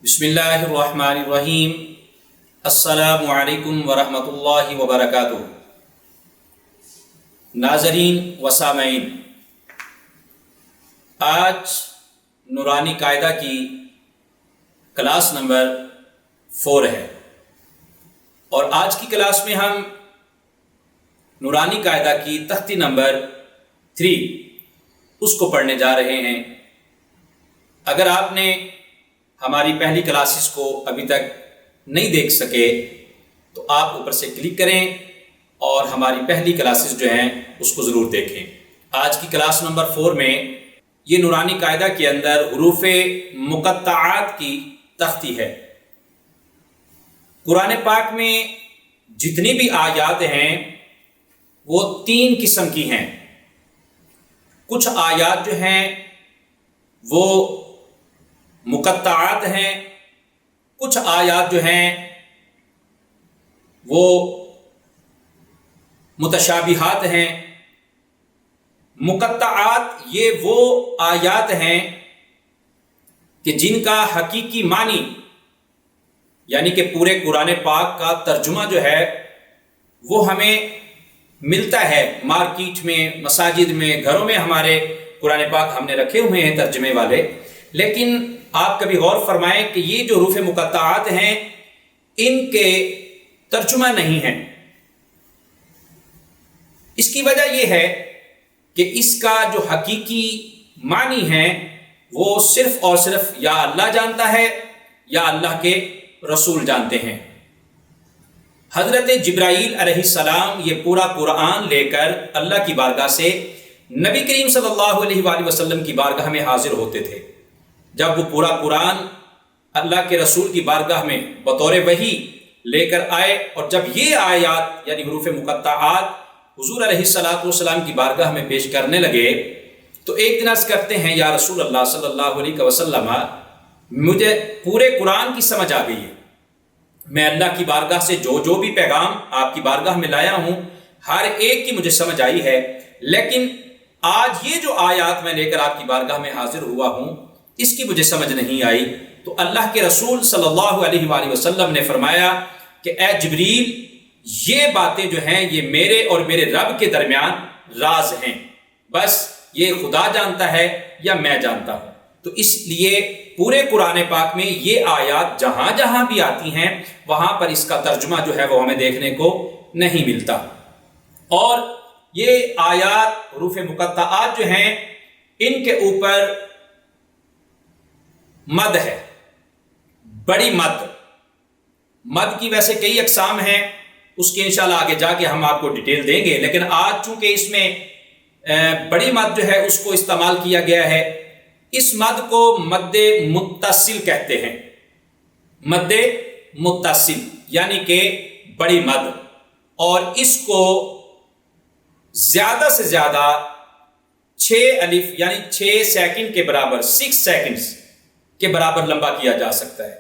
بسم اللہ الرحمن الرحیم۔ السلام علیکم ورحمۃ اللہ وبرکاتہ۔ ناظرین و سامعین، آج نورانی قاعدہ کی کلاس نمبر 4 ہے، اور آج کی کلاس میں ہم نورانی قاعدہ کی تختی نمبر 3 اس کو پڑھنے جا رہے ہیں۔ اگر آپ نے ہماری پہلی کلاسز کو ابھی تک نہیں دیکھ سکے تو آپ اوپر سے کلک کریں اور ہماری پہلی کلاسز جو ہیں اس کو ضرور دیکھیں۔ آج کی کلاس نمبر 4 میں یہ نورانی قاعدہ کے اندر حروف مقطعات کی تختی ہے۔ قرآن پاک میں جتنی بھی آیات ہیں وہ 3 قسم کی ہیں۔ کچھ آیات جو ہیں وہ مقطعات ہیں، کچھ آیات جو ہیں وہ متشابہات ہیں۔ مقطعات یہ وہ آیات ہیں کہ جن کا حقیقی معنی یعنی کہ پورے قرآن پاک کا ترجمہ جو ہے وہ ہمیں ملتا ہے مارکیٹ میں، مساجد میں، گھروں میں ہمارے قرآن پاک ہم نے رکھے ہوئے ہیں ترجمے والے، لیکن آپ کبھی غور فرمائیں کہ یہ جو حروف مقطعات ہیں ان کے ترجمہ نہیں ہیں۔ اس کی وجہ یہ ہے کہ اس کا جو حقیقی معنی ہے وہ صرف اور صرف یا اللہ جانتا ہے یا اللہ کے رسول جانتے ہیں۔ حضرت جبرائیل علیہ السلام یہ پورا قرآن لے کر اللہ کی بارگاہ سے نبی کریم صلی اللہ علیہ وآلہ وسلم کی بارگاہ میں حاضر ہوتے تھے۔ جب وہ پورا قرآن اللہ کے رسول کی بارگاہ میں بطور وحی لے کر آئے، اور جب یہ آیات یعنی حروف مقطعات حضور علیہ السلام کی بارگاہ میں پیش کرنے لگے تو ایک دن عرض کرتے ہیں، یا رسول اللہ صلی اللہ علیہ وسلم، مجھے پورے قرآن کی سمجھ آ گئی ہے، میں اللہ کی بارگاہ سے جو بھی پیغام آپ کی بارگاہ میں لایا ہوں ہر ایک کی مجھے سمجھ آئی ہے، لیکن آج یہ جو آیات میں لے کر آپ کی بارگاہ میں حاضر ہوا ہوں اس کی مجھے سمجھ نہیں آئی۔ تو اللہ کے رسول صلی اللہ علیہ وآلہ وسلم نے فرمایا کہ اے جبریل، یہ باتیں جو ہیں یہ میرے اور میرے رب کے درمیان راز ہیں، بس یہ خدا جانتا ہے یا میں جانتا ہوں۔ تو اس لیے پورے قرآن پاک میں یہ آیات جہاں جہاں بھی آتی ہیں وہاں پر اس کا ترجمہ جو ہے وہ ہمیں دیکھنے کو نہیں ملتا۔ اور یہ آیات حروف مقطعات جو ہیں ان کے اوپر مد ہے، بڑی مد کی ویسے کئی اقسام ہیں، اس کے انشاءاللہ آگے جا کے ہم آپ کو ڈیٹیل دیں گے، لیکن آج چونکہ اس میں بڑی مد جو ہے اس کو استعمال کیا گیا ہے۔ اس مد کو مد متصل کہتے ہیں، مد متصل یعنی کہ بڑی مد، اور اس کو زیادہ سے زیادہ 6 الف یعنی 6 سیکنڈ کے برابر 6 سیکنڈز کے برابر لمبا کیا جا سکتا ہے۔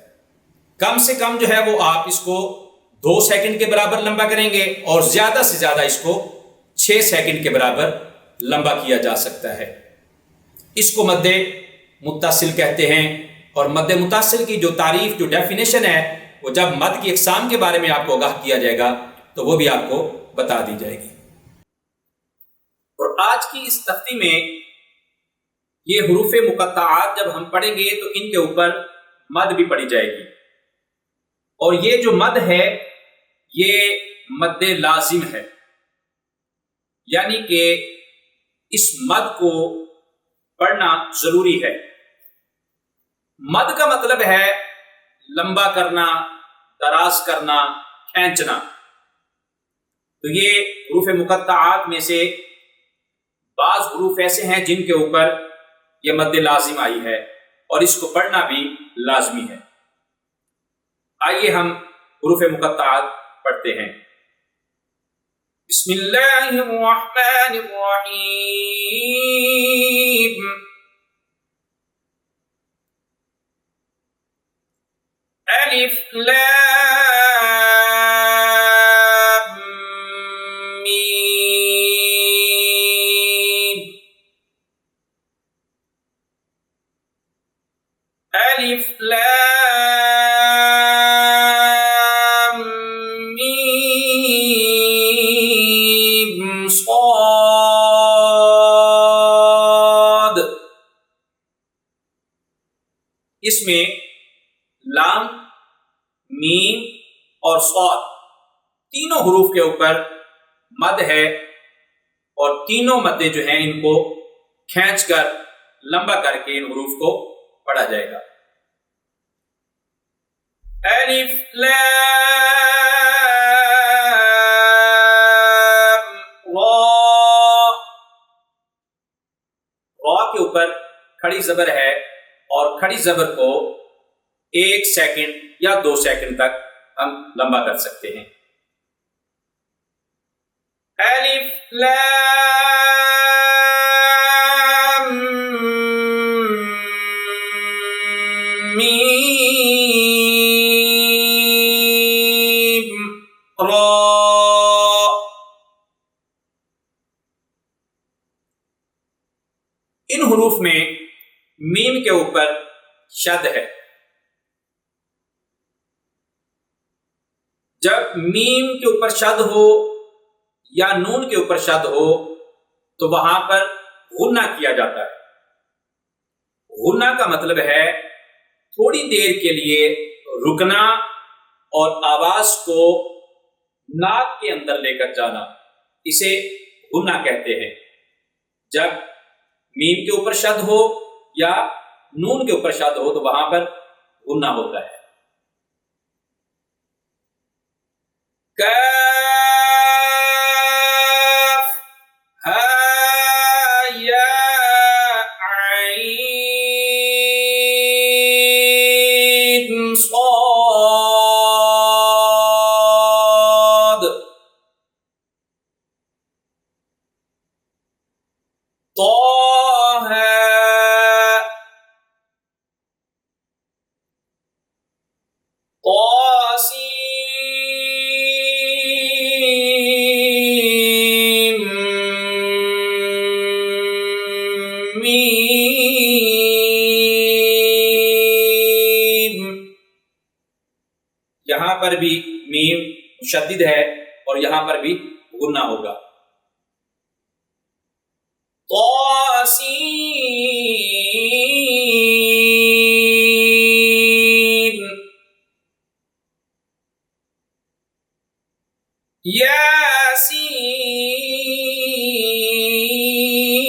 کم سے کم جو ہے وہ آپ اس کو 2 سیکنڈ کے برابر لمبا کریں گے، اور زیادہ سے زیادہ اس کو 6 سیکنڈ کے برابر لمبا کیا جا سکتا ہے۔ اس کو مد متصل کہتے ہیں، اور مد متصل کی جو تعریف، جو ڈیفینیشن ہے، وہ جب مد کی اقسام کے بارے میں آپ کو آگاہ کیا جائے گا تو وہ بھی آپ کو بتا دی جائے گی۔ اور آج کی اس تختی میں یہ حروف مقطعات جب ہم پڑھیں گے تو ان کے اوپر مد بھی پڑھی جائے گی، اور یہ جو مد ہے یہ مد لازم ہے، یعنی کہ اس مد کو پڑھنا ضروری ہے۔ مد کا مطلب ہے لمبا کرنا، دراز کرنا، کھینچنا۔ تو یہ حروف مقطعات میں سے بعض حروف ایسے ہیں جن کے اوپر یہ مد لازم آئی ہے، اور اس کو پڑھنا بھی لازمی ہے۔ آئیے ہم حروف مقطعات پڑھتے ہیں۔ بسم اللہ الرحمن الرحیم۔ الف لام میم۔ الف لام لام، میم اور صاد، تینوں حروف کے اوپر مد ہے، اور تینوں مدیں جو ہیں ان کو کھینچ کر لمبا کر کے ان حروف کو پڑھا جائے گا۔ الف لام را، را کے اوپر کھڑی زبر ہے، اور کھڑی زبر کو 1 سیکنڈ یا 2 سیکنڈ تک ہم لمبا کر سکتے ہیں۔ الف لام میم را، ان حروف میں میم کے اوپر شد ہے۔ جب میم کے اوپر شد ہو یا نون کے اوپر شد ہو تو وہاں پر غنہ کیا جاتا ہے۔ غنہ کا مطلب ہے تھوڑی دیر کے لیے رکنا اور آواز کو ناک کے اندر لے کر جانا، اسے غنہ کہتے ہیں۔ جب میم کے اوپر شد ہو یا نون کے اوپر شد ہو تو وہاں پر غنہ ہوتا ہے۔ کاف ہا یا عین صاد، طه طاسیم میم، یہاں پر بھی میم مشدد ہے اور یہاں پر بھی غنہ ہوگا۔ طاسیم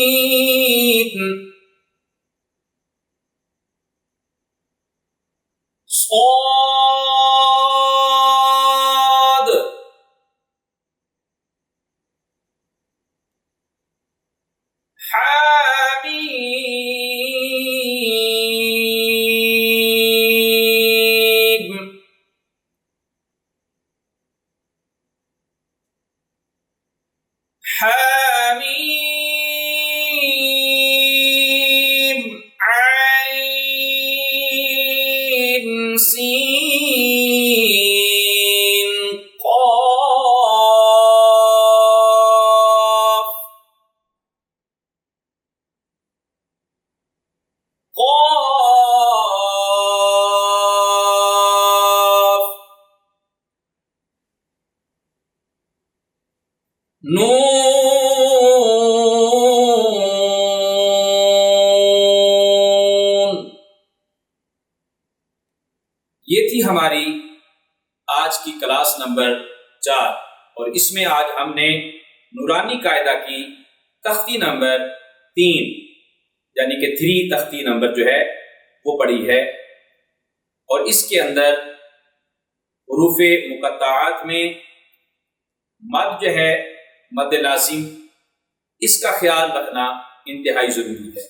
یاسین صاد حامیم حامیم عین سین قاف، قاف نون۔ یہ تھی ہماری آج کی کلاس نمبر 4، اور اس میں آج ہم نے نورانی قاعدہ کی تختی نمبر 3 یعنی کہ 3 تختی نمبر جو ہے وہ پڑھی ہے، اور اس کے اندر حروف مقطعات میں مد جو ہے، مد لازم، اس کا خیال رکھنا انتہائی ضروری ہے۔